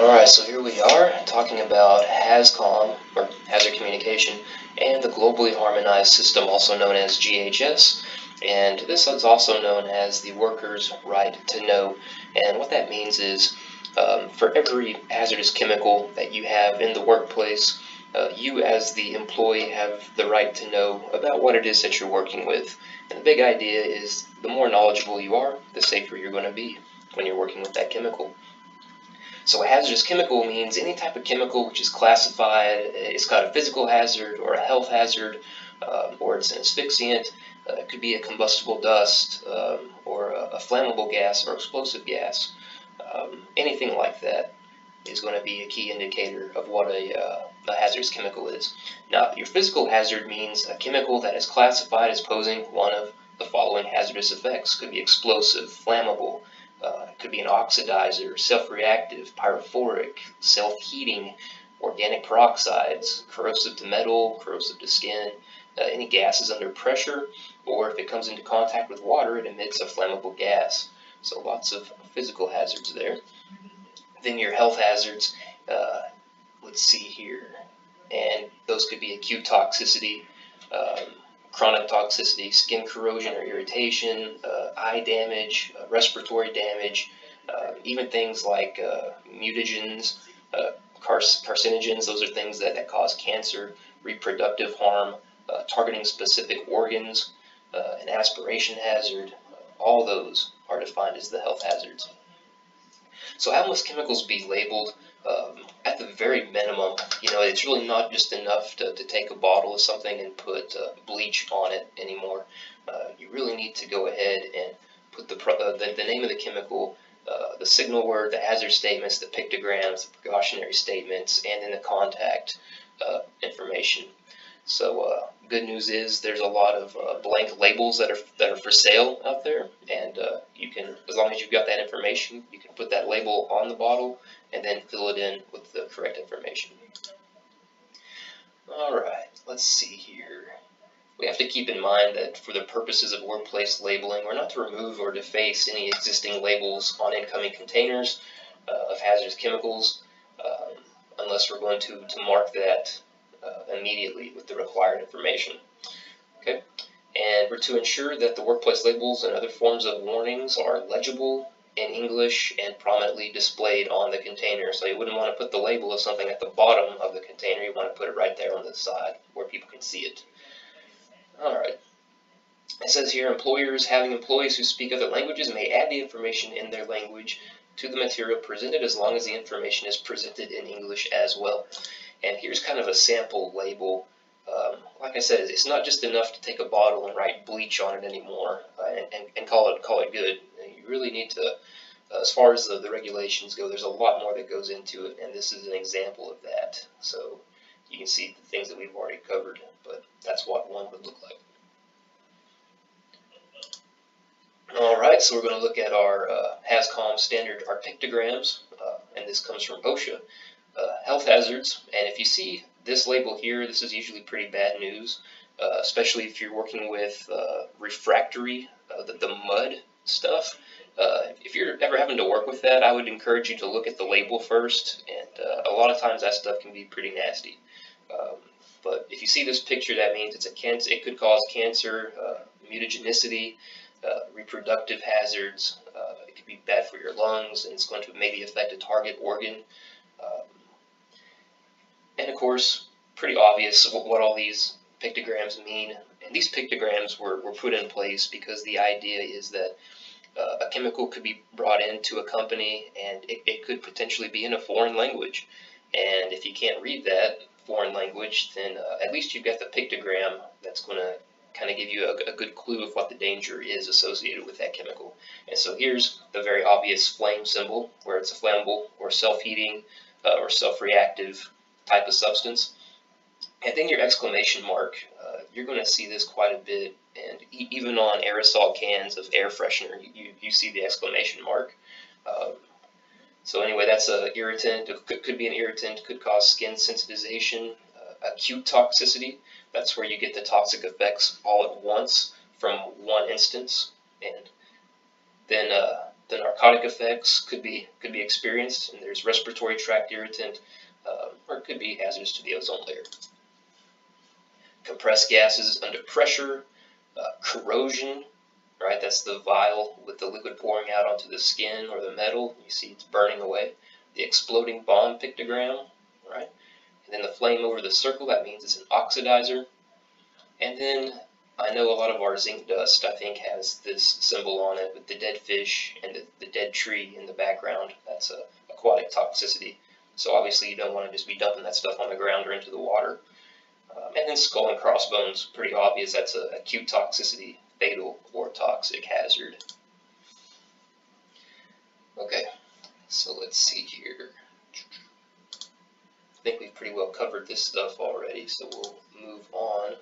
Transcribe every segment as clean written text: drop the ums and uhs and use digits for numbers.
Alright, so here we are talking about HAZCOM, or Hazard Communication, and the Globally Harmonized System, also known as GHS. And this is also known as the worker's right to know. And what that means is for every hazardous chemical that you have in the workplace, you as the employee have the right to know about what it is that you're working with. And the big idea is the more knowledgeable you are, the safer you're going to be when you're working with that chemical. So a hazardous chemical means any type of chemical which is classified, it's got a physical hazard or a health hazard, or it's an asphyxiant. It could be a combustible dust, or a flammable gas or explosive gas. Anything like that is going to be a key indicator of what a hazardous chemical is. Now, your physical hazard means a chemical that is classified as posing one of the following hazardous effects. Could be explosive, flammable, it could be an oxidizer, self-reactive, pyrophoric, self-heating, organic peroxides, corrosive to metal, corrosive to skin, any gases under pressure, or if it comes into contact with water, it emits a flammable gas. So lots of physical hazards there. Then your health hazards, let's see here, and those could be acute toxicity, chronic toxicity, skin corrosion or irritation, eye damage, respiratory damage, even things like mutagens, carcinogens. Those are things that cause cancer, reproductive harm, targeting specific organs, an aspiration hazard. All those are defined as the health hazards. So how must chemicals be labeled? At the very minimum, it's really not just enough to take a bottle of something and put bleach on it anymore. You really need to go ahead and put the name of the chemical, the signal word, the hazard statements, the pictograms, the precautionary statements, and then the contact information. So good news is there's a lot of blank labels that are for sale out there, and you can, as long as you've got that information, you can put that label on the bottle and then fill it in with the correct information. Alright, let's see here. We have to keep in mind that for the purposes of workplace labeling, we're not to remove or deface any existing labels on incoming containers of hazardous chemicals, unless we're going to mark that immediately with the required information. Okay, and we're to ensure that the workplace labels and other forms of warnings are legible in English and prominently displayed on the container. So you wouldn't want to put the label of something at the bottom of the container. You want to put it right there on the side where people can see it. Alright, it says here, employers having employees who speak other languages may add the information in their language to the material presented as long as the information is presented in English as well. And here's kind of a sample label. Like I said, it's not just enough to take a bottle and write bleach on it anymore and call it good. You really need to, as far as the regulations go, there's a lot more that goes into it, and this is an example of that. So you can see the things that we've already covered, but that's what one would look like. Alright, so we're going to look at our HAZCOM standard, our pictograms, and this comes from OSHA. Health hazards, and if you see this label here, this is usually pretty bad news, especially if you're working with refractory, the mud stuff. If you're ever having to work with that, I would encourage you to look at the label first, and a lot of times that stuff can be pretty nasty. But if you see this picture, that means it's a cancer. It could cause cancer, mutagenicity, reproductive hazards. It could be bad for your lungs, and it's going to maybe affect a target organ. And of course, pretty obvious what all these pictograms mean. And these pictograms were put in place because the idea is that a chemical could be brought into a company and it could potentially be in a foreign language. And if you can't read that foreign language, then at least you've got the pictogram that's going to kind of give you a good clue of what the danger is associated with that chemical. And so here's the very obvious flame symbol, where it's a flammable or self-heating or self-reactive type of substance. And then your exclamation mark, you're going to see this quite a bit, and even on aerosol cans of air freshener, you see the exclamation mark. So anyway, that's an irritant. It could be an irritant, could cause skin sensitization, acute toxicity. That's where you get the toxic effects all at once from one instance. And then The narcotic effects could be experienced, and there's respiratory tract irritant, or it could be hazardous to the ozone layer. Compressed gases under pressure, corrosion, right? That's the vial with the liquid pouring out onto the skin or the metal. You see it's burning away. The exploding bomb pictogram, right? And then the flame over the circle, that means it's an oxidizer. And then I know a lot of our zinc dust, I think, has this symbol on it with the dead fish and the dead tree in the background. That's aquatic toxicity. So obviously you don't want to just be dumping that stuff on the ground or into the water. And then skull and crossbones, pretty obvious. That's an acute toxicity, fatal or toxic hazard. Okay, so let's see here. I think we've pretty well covered this stuff already, so we'll move on.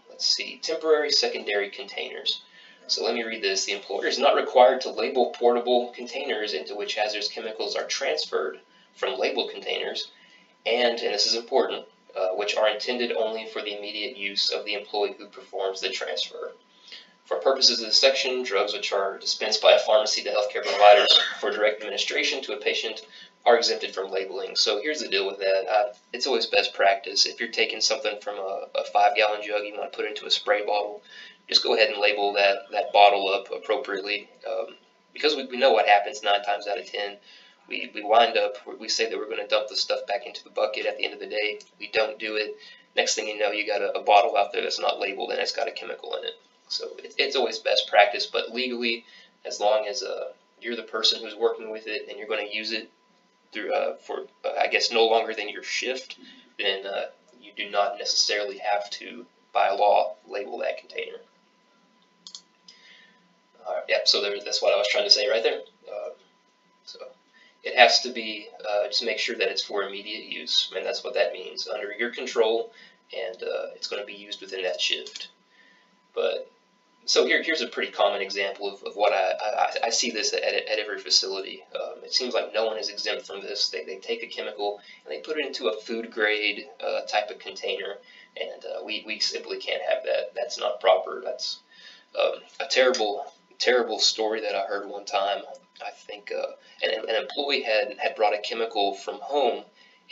Let's see, temporary secondary containers. So let me read this. The employer is not required to label portable containers into which hazardous chemicals are transferred from labeled containers, and this is important, which are intended only for the immediate use of the employee who performs the transfer. For purposes of this section, drugs which are dispensed by a pharmacy to healthcare providers for direct administration to a patient are exempted from labeling. So here's the deal with that. It's always best practice. If you're taking something from a 5-gallon jug, you want to put it into a spray bottle, just go ahead and label that bottle up appropriately. Because we know what happens 9 times out of 10. We wind up, we say that we're going to dump the stuff back into the bucket at the end of the day. We don't do it. Next thing you know, you got a bottle out there that's not labeled and it's got a chemical in it. So it's always best practice, but legally, as long as you're the person who's working with it and you're going to use it through for I guess no longer than your shift, then you do not necessarily have to, by law, label that container. Yep, so that's what I was trying to say right there. So it has to be, just make sure that it's for immediate use, and that's what that means, under your control, and it's going to be used within that shift. But so here's a pretty common example of what I see this at every facility. It seems like no one is exempt from this. They take a chemical and they put it into a food grade type of container, and we simply can't have that. That's not proper. That's a terrible story that I heard one time. I think an employee had brought a chemical from home,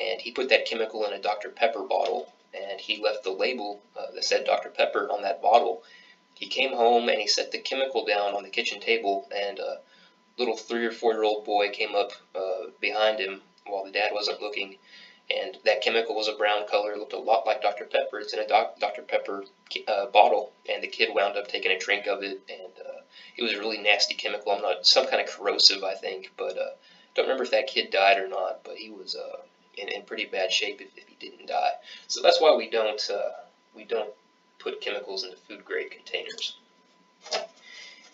and he put that chemical in a Dr. Pepper bottle, and he left the label that said Dr. Pepper on that bottle. He came home and he set the chemical down on the kitchen table, and a little 3 or 4-year-old boy came up behind him while the dad wasn't looking, and that chemical was a brown color, looked a lot like Dr. Pepper. It's in a Dr. Pepper bottle, and the kid wound up taking a drink of it, and it was a really nasty chemical. Some kind of corrosive, I think, but don't remember if that kid died or not, but he was in pretty bad shape if he didn't die. So that's why we don't put chemicals into food grade containers.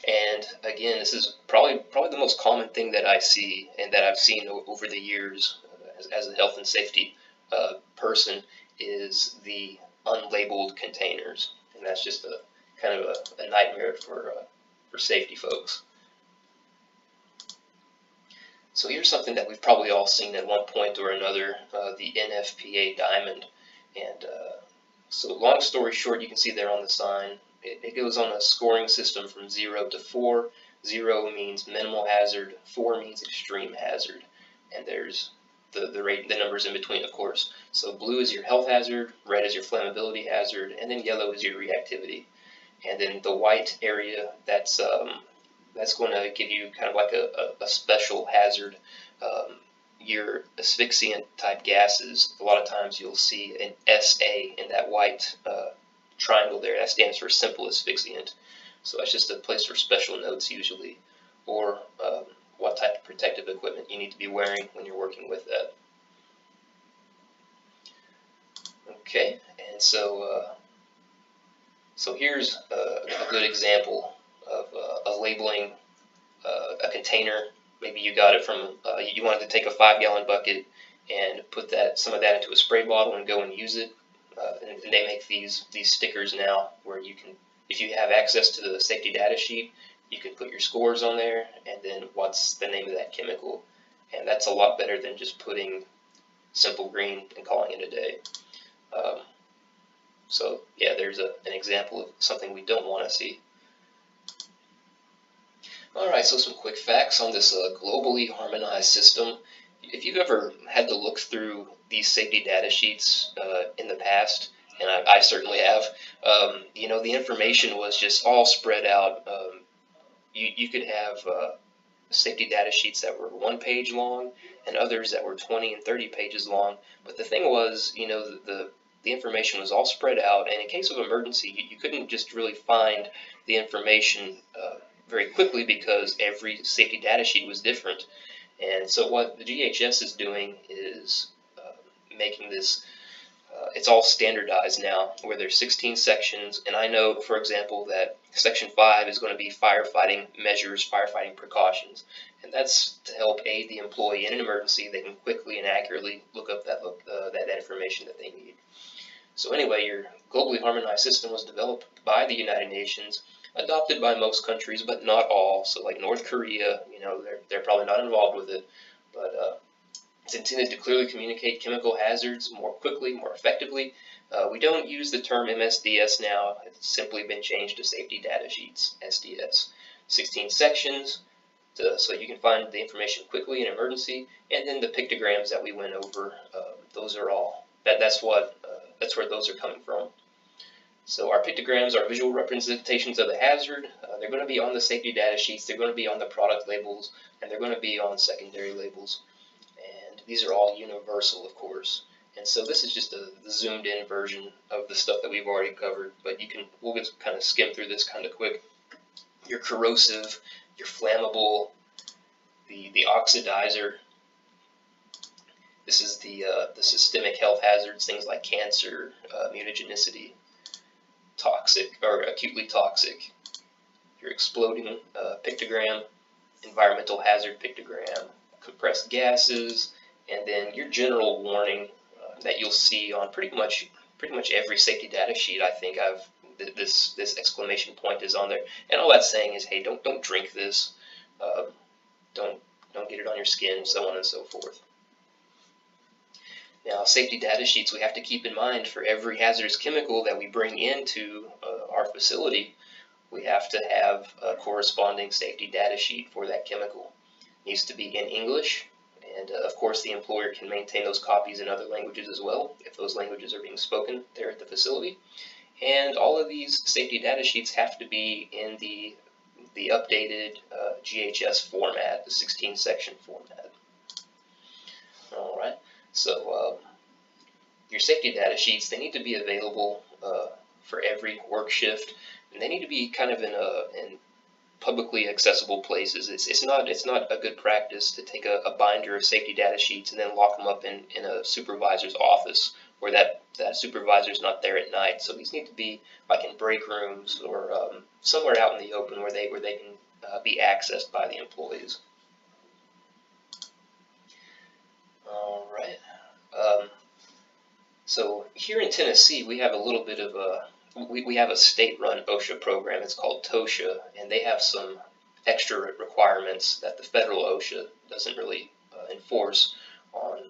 And again, this is probably the most common thing that I see and that I've seen over the years as a health and safety person is the unlabeled containers, and that's just a kind of a nightmare for safety folks. So here's something that we've probably all seen at one point or another, the NFPA diamond. And so long story short, you can see there on the sign, it goes on a scoring system from 0 to 4. 0 means minimal hazard, 4 means extreme hazard, and there's the numbers in between, of course. So blue is your health hazard, red is your flammability hazard, and then yellow is your reactivity. And then the white area, that's going to give you kind of like a special hazard. Your asphyxiant type gases, a lot of times you'll see an SA in that white triangle there. That stands for simple asphyxiant. So that's just a place for special notes usually, or what type of protective equipment you need to be wearing when you're working with that. Okay, and so here's a good example of labeling a container. Maybe you got it from, you wanted to take a 5-gallon bucket and put some of that into a spray bottle and go and use it. And they make these stickers now where you can, if you have access to the safety data sheet, you can put your scores on there and then what's the name of that chemical. And that's a lot better than just putting simple green and calling it a day. So yeah, there's an example of something we don't want to see. Alright, so some quick facts on this globally harmonized system. If you've ever had to look through these safety data sheets in the past, and I certainly have, the information was just all spread out. You could have safety data sheets that were 1 page long and others that were 20 and 30 pages long. But the thing was, the information was all spread out, and in case of emergency, you couldn't just really find the information very quickly because every safety data sheet was different. And so what the GHS is doing is making this it's all standardized now, where there's 16 sections, and I know, for example, that Section 5 is going to be firefighting measures, firefighting precautions, and that's to help aid the employee in an emergency. They can quickly and accurately look up that information that they need. So anyway, your globally harmonized system was developed by the United Nations, adopted by most countries, but not all. So like North Korea, they're probably not involved with it, but it's intended to clearly communicate chemical hazards more quickly, more effectively. We don't use the term MSDS now. It's simply been changed to Safety Data Sheets, SDS. 16 sections, so you can find the information quickly in emergency, and then the pictograms that we went over, those are all. That's where those are coming from. So our pictograms are visual representations of the hazard. They're going to be on the safety data sheets, they're going to be on the product labels, and they're going to be on secondary labels. These are all universal, of course. And so this is just a zoomed in version of the stuff that we've already covered, but we'll just kind of skim through this kind of quick. Your corrosive, your flammable, the oxidizer. This is the systemic health hazards, things like cancer, mutagenicity, toxic or acutely toxic. Your exploding pictogram, environmental hazard pictogram, compressed gases, and then your general warning that you'll see on pretty much every safety data sheet. I think this exclamation point is on there, and all that's saying is, hey, don't drink this, don't get it on your skin, so on and so forth. Now, safety data sheets, we have to keep in mind for every hazardous chemical that we bring into our facility, we have to have a corresponding safety data sheet for that chemical. It needs to be in English. And of course, the employer can maintain those copies in other languages as well, if those languages are being spoken there at the facility. And all of these safety data sheets have to be in the updated GHS format, the 16-section format. All right. So your safety data sheets, they need to be available for every work shift, and they need to be kind of in publicly accessible places. It's not a good practice to take a binder of safety data sheets and then lock them up in a supervisor's office where that supervisor's not there at night. So these need to be like in break rooms or somewhere out in the open where they can be accessed by the employees. All right. So here in Tennessee, we have a little bit of we have a state-run OSHA program. It's called TOSHA, and they have some extra requirements that the federal OSHA doesn't really enforce on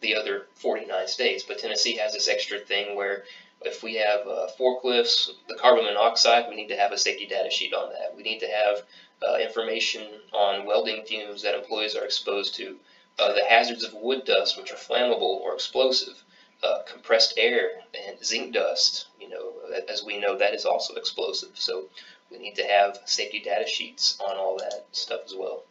the other 49 states. But Tennessee has this extra thing where if we have forklifts, the carbon monoxide, we need to have a safety data sheet on that. We need to have information on welding fumes that employees are exposed to, the hazards of wood dust, which are flammable or explosive, compressed air, and zinc dust. As we know, that is also explosive. So we need to have safety data sheets on all that stuff as well.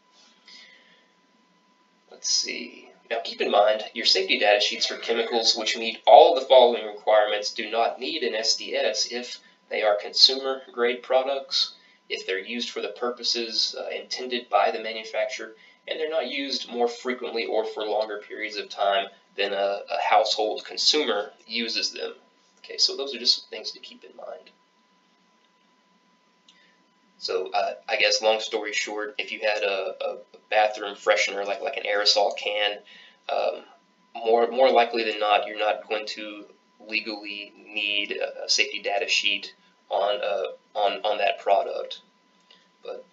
Let's see. Now keep in mind, your safety data sheets for chemicals which meet all of the following requirements do not need an SDS if they are consumer grade products, if they're used for the purposes intended by the manufacturer, and they're not used more frequently or for longer periods of time than a household consumer uses them. Okay, so those are just some things to keep in mind. So I guess long story short, if you had a bathroom freshener like an aerosol can, more likely than not, you're not going to legally need a safety data sheet on that product. But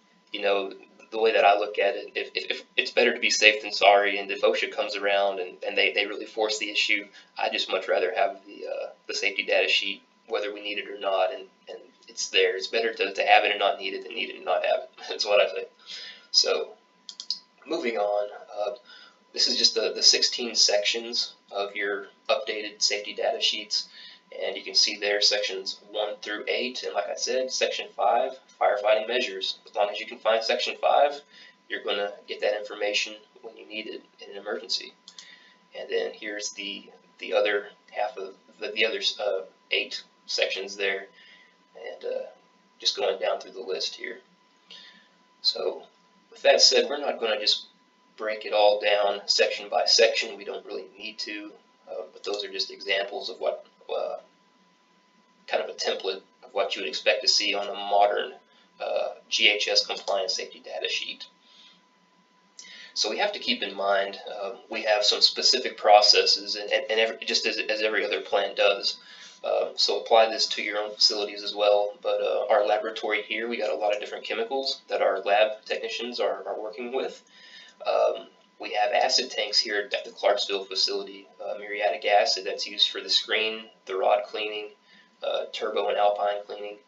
the way that I look at it, if it's better to be safe than sorry, and if OSHA comes around and they really force the issue, I'd just much rather have the safety data sheet, whether we need it or not, and it's there. It's better to have it and not need it than need it and not have it. That's what I say. So moving on, this is just the 16 sections of your updated safety data sheets. And you can see there sections 1 through 8. And like I said, section 5, firefighting measures. As long as you can find section 5, you're going to get that information when you need it in an emergency. And then here's the other half of the other 8 sections there. And just going down through the list here. So with that said, we're not going to just break it all down section by section. We don't really need to, but those are just examples of what kind of a template of what you would expect to see on a modern GHS compliance safety data sheet. So we have to keep in mind we have some specific processes, and just as every other plant does. So apply this to your own facilities as well. But our laboratory here, we got a lot of different chemicals that our lab technicians are working with. We have acid tanks here at the Clarksville facility, muriatic acid that's used for the screen, the rod cleaning, turbo and alpine cleaning.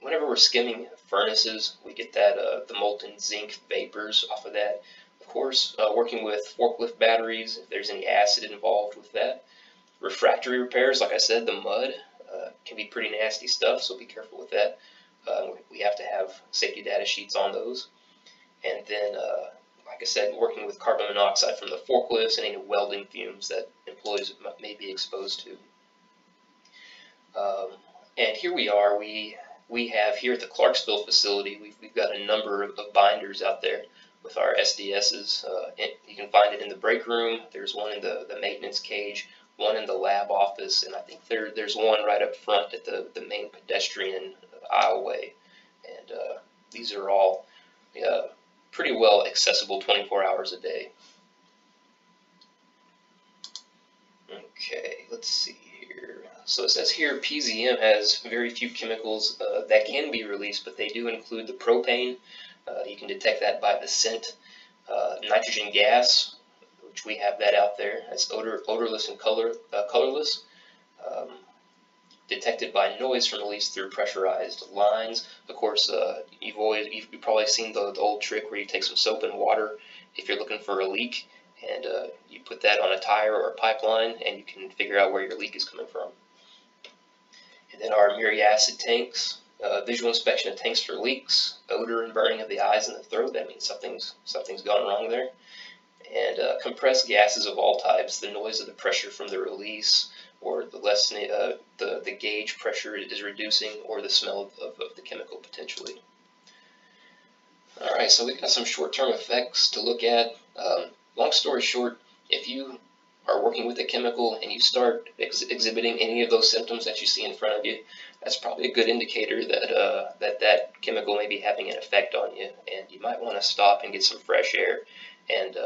Whenever we're skimming furnaces, we get that the molten zinc vapors off of that. Of course, working with forklift batteries, if there's any acid involved with that. Refractory repairs, like I said, the mud can be pretty nasty stuff, so be careful with that. We have to have safety data sheets on those. And then, like I said, working with carbon monoxide from the forklifts and any welding fumes that employees may be exposed to. And here we are. We have here at the Clarksville facility, we've got a number of binders out there with our SDSs. You can find it in the break room. There's one in the maintenance cage, one in the lab office, and I think there's one right up front at the main pedestrian aisleway. And these are all pretty well accessible 24 hours a day. Okay, let's see here. So it says here PZM has very few chemicals that can be released, but they do include the propane. You can detect that by the scent. Nitrogen gas, which we have that out there. That's odorless and colorless. Detected by noise from release through pressurized lines. Of course, you've probably seen the old trick where you take some soap and water if you're looking for a leak, and you put that on a tire or a pipeline, and you can figure out where your leak is coming from. And then our muriacid tanks, visual inspection of tanks for leaks, odor and burning of the eyes and the throat. That means something's gone wrong there. And compressed gases of all types, the noise of the pressure from the release, or the lessening, the gauge pressure is reducing, or the smell of the chemical potentially. All right, so we've got some short-term effects to look at. Long story short, if you are working with a chemical and you start exhibiting any of those symptoms that you see in front of you, that's probably a good indicator that that chemical may be having an effect on you, and you might want to stop and get some fresh air and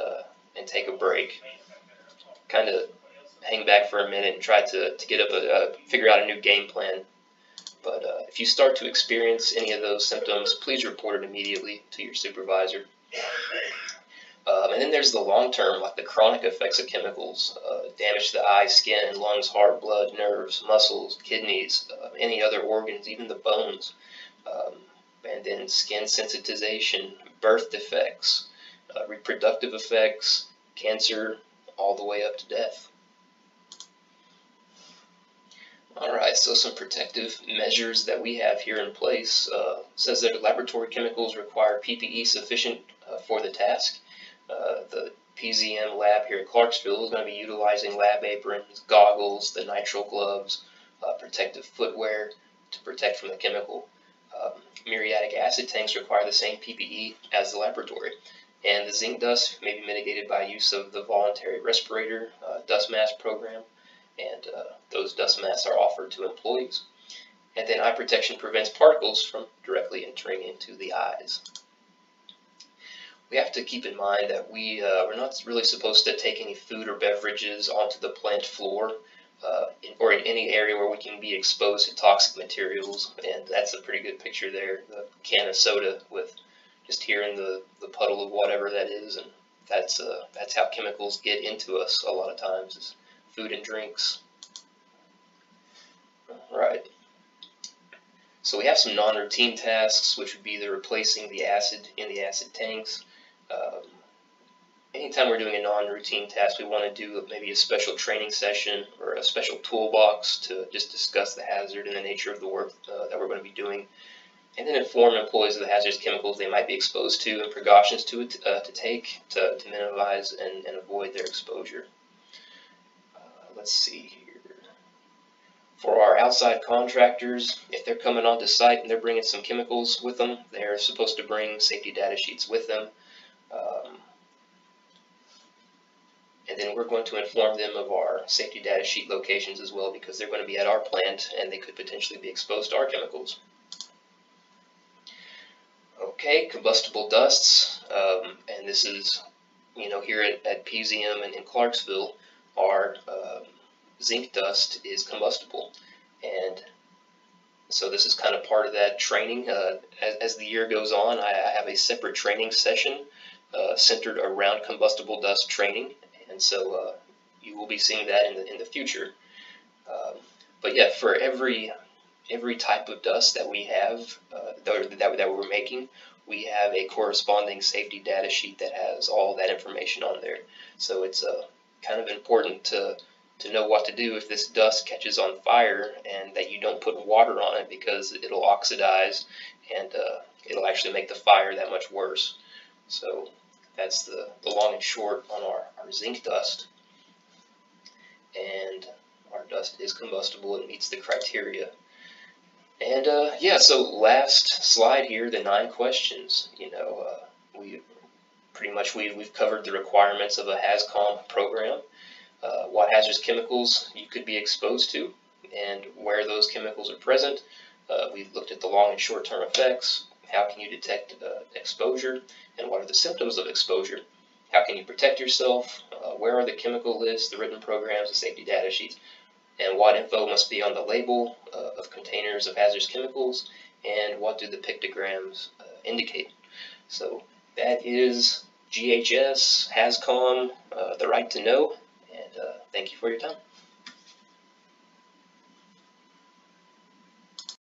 take a break. Kind of hang back for a minute and try to get up figure out a new game plan. But if you start to experience any of those symptoms, please report it immediately to your supervisor. And then there's the long-term, like the chronic effects of chemicals, damage to the eye, skin, lungs, heart, blood, nerves, muscles, kidneys, any other organs, even the bones. And then skin sensitization, birth defects, reproductive effects, cancer, all the way up to death. Alright, so some protective measures that we have here in place. Says that laboratory chemicals require PPE sufficient for the task. The PZM lab here at Clarksville is going to be utilizing lab aprons, goggles, the nitrile gloves, protective footwear to protect from the chemical. Muriatic acid tanks require the same PPE as the laboratory. And the zinc dust may be mitigated by use of the voluntary respirator dust mask program. And those dust masks are offered to employees. And then eye protection prevents particles from directly entering into the eyes. We have to keep in mind that we're not really supposed to take any food or beverages onto the plant floor or in any area where we can be exposed to toxic materials. And that's a pretty good picture there, the can of soda with just hearing the puddle of whatever that is. And that's how chemicals get into us a lot of times, is food and drinks. Right. So we have some non-routine tasks, which would be the replacing the acid in the acid tanks. Anytime we're doing a non-routine task, we want to do maybe a special training session or a special toolbox to just discuss the hazard and the nature of the work that we're going to be doing, and then inform employees of the hazardous chemicals they might be exposed to and precautions to take to minimize and avoid their exposure. Let's see here. For our outside contractors, if they're coming onto site and they're bringing some chemicals with them, they're supposed to bring safety data sheets with them. And then we're going to inform them of our safety data sheet locations as well, because they're going to be at our plant and they could potentially be exposed to our chemicals. Okay, combustible dusts, and this is, here at PZM and in Clarksville, our zinc dust is combustible, and so this is kind of part of that training. As the year goes on, I have a separate training session centered around combustible dust training, and so you will be seeing that in the future. But yeah, for every type of dust that we have that we're making, we have a corresponding safety data sheet that has all that information on there. So it's kind of important to know what to do if this dust catches on fire, and that you don't put water on it, because it'll oxidize and it'll actually make the fire that much worse. So that's the long and short on our zinc dust. And our dust is combustible. It meets the criteria. And yeah, so last slide here, the 9 questions. We pretty much we've covered the requirements of a HazCom program, what hazardous chemicals you could be exposed to, and where those chemicals are present. We've looked at the long and short-term effects. How can you detect exposure, and what are the symptoms of exposure? How can you protect yourself? Where are the chemical lists, the written programs, the safety data sheets? And what info must be on the label of containers of hazardous chemicals, and what do the pictograms indicate? So that is GHS, HazCom, the right to know, and thank you for your time.